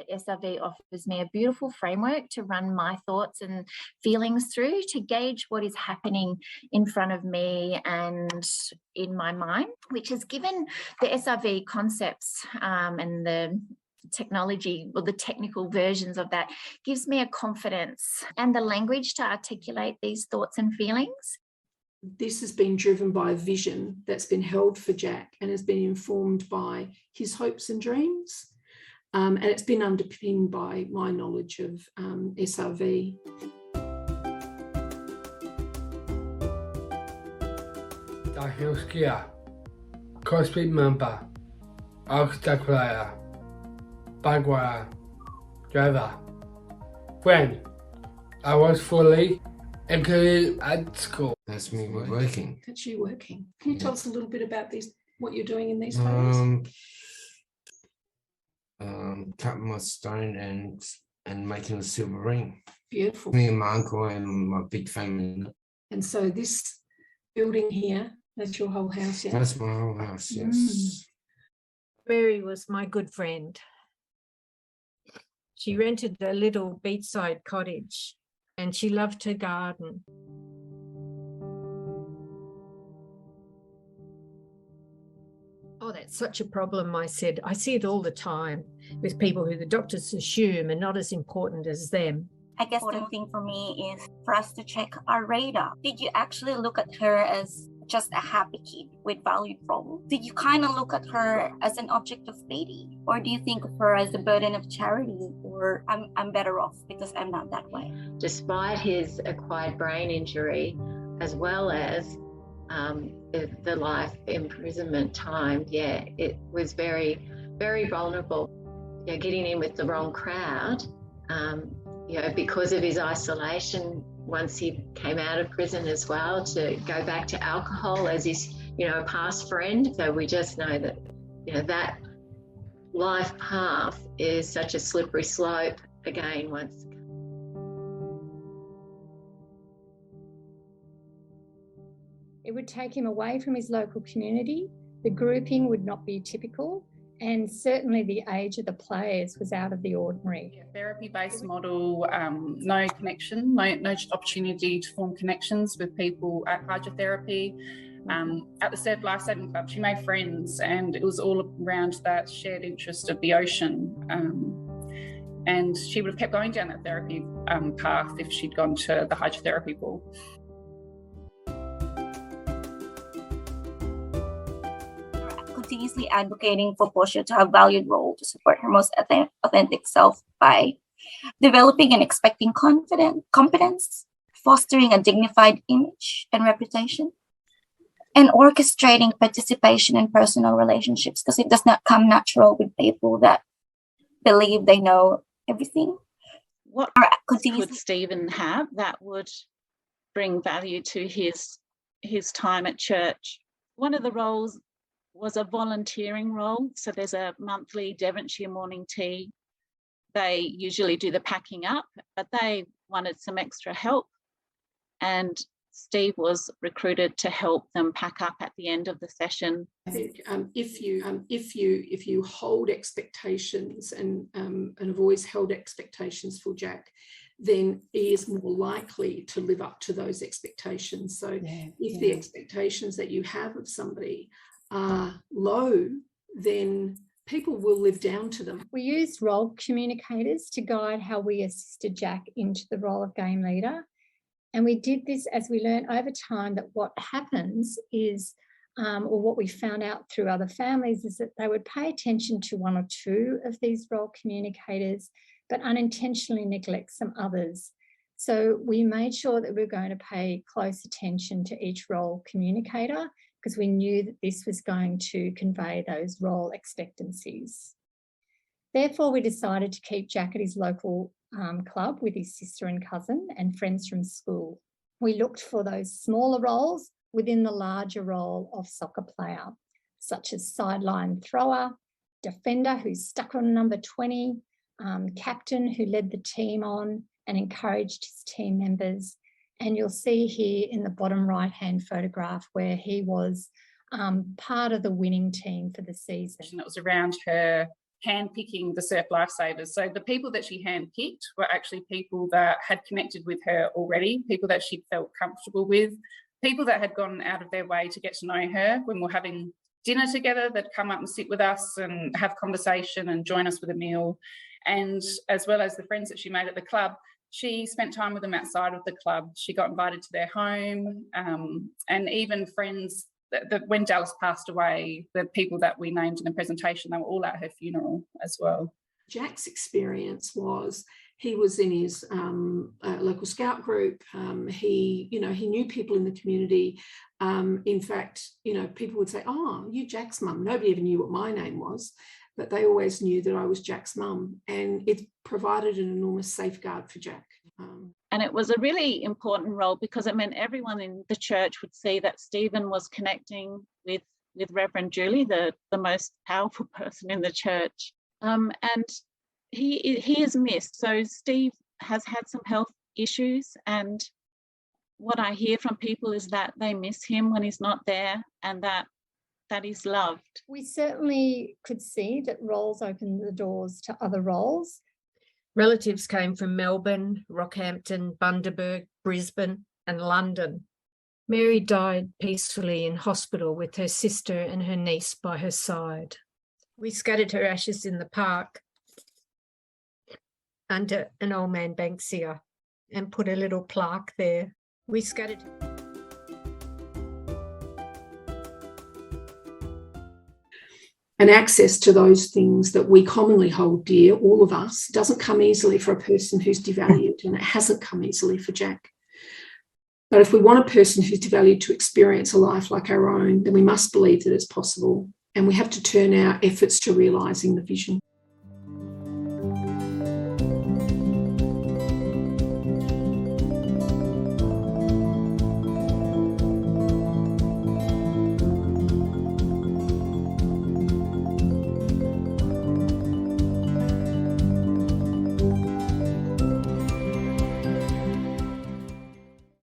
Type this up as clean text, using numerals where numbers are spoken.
that SRV offers me a beautiful framework to run my thoughts and feelings through to gauge what is happening in front of me and in my mind, which has given the SRV concepts and the technology or the technical versions of that gives me a confidence and the language to articulate these thoughts and feelings. This has been driven by a vision that's been held for Jack and has been informed by his hopes and dreams. And it's been underpinned by my knowledge of SRV. Skier, cosplay member, architect player, bagwire, driver. When I was fully included at school. That's me working. That's you working. Can you tell us a little bit about what you're doing in these photos? Cutting my stone and making a silver ring. Beautiful. Me and my uncle and my big family. And so this building here, that's your whole house, yeah? That's my whole house, yes. Mary was my good friend. She rented a little beachside cottage and she loved her garden. Oh, that's such a problem, I said. I see it all the time with people who the doctors assume are not as important as them. I guess the important thing for me is for us to check our radar. Did you actually look at her as just a happy kid with valued roles? Did you kind of look at her as an object of pity? Or do you think of her as a burden of charity? Or I'm better off because I'm not that way? Despite his acquired brain injury, as well as the life imprisonment time, it was very, very vulnerable. Getting in with the wrong crowd, because of his isolation, once he came out of prison as well, to go back to alcohol as his, past friend. So we just know that, that life path is such a slippery slope again once. It would take him away from his local community. The grouping would not be typical. And certainly the age of the players was out of the ordinary. Therapy-based model, no connection, no opportunity to form connections with people at hydrotherapy. At the Surf Life Saving Club, she made friends, and it was all around that shared interest of the ocean. And she would have kept going down that therapy path if she'd gone to the hydrotherapy pool. Continuously advocating for Portia to have a valued role to support her most authentic self by developing and expecting competence, fostering a dignified image and reputation, and orchestrating participation in personal relationships, because it does not come natural with people that believe they know everything. What could Stephen have that would bring value to his time at church? One of the roles was a volunteering role. So there's a monthly Devonshire morning tea. They usually do the packing up, but they wanted some extra help. And Steve was recruited to help them pack up at the end of the session. I think if you hold expectations and have always held expectations for Jack, then he is more likely to live up to those expectations. So if the expectations that you have of somebody are low, then people will live down to them. We used role communicators to guide how we assisted Jack into the role of game leader. And we did this as we learned over time that what happens is, or what we found out through other families, is that they would pay attention to one or two of these role communicators, but unintentionally neglect some others. So we made sure that we were going to pay close attention to each role communicator, because we knew that this was going to convey those role expectancies. Therefore, we decided to keep Jack at his local club with his sister and cousin and friends from school. We looked for those smaller roles within the larger role of soccer player, such as sideline thrower, defender who's stuck on number 20, captain who led the team on and encouraged his team members. And you'll see here in the bottom right-hand photograph where he was part of the winning team for the season. It was around her handpicking the surf lifesavers. So the people that she handpicked were actually people that had connected with her already, people that she felt comfortable with, people that had gone out of their way to get to know her when we're having dinner together, that come up and sit with us and have conversation and join us with a meal. And as well as the friends that she made at the club, she spent time with them outside of the club. She got invited to their home, and even friends that when Dallas passed away, the people that we named in the presentation, they were all at her funeral as well. Jack's experience was he was in his local scout group. He knew people in the community. In fact, people would say, "Oh, you Jack's mum." Nobody ever knew what my name was, but they always knew that I was Jack's mum, and it provided an enormous safeguard for Jack. And it was a really important role because it meant everyone in the church would see that Stephen was connecting with Reverend Julie, the most powerful person in the church. And he is missed. So Steve has had some health issues, and what I hear from people is that they miss him when he's not there, and that he's loved. We certainly could see that roles open the doors to other roles. Relatives came from Melbourne, Rockhampton, Bundaberg, Brisbane and London. Mary died peacefully in hospital with her sister and her niece by her side. We scattered her ashes in the park under an old man banksia and put a little plaque there. We scattered. And access to those things that we commonly hold dear, all of us, doesn't come easily for a person who's devalued, and it hasn't come easily for Jack. But if we want a person who's devalued to experience a life like our own, then we must believe that it's possible, and we have to turn our efforts to realising the vision.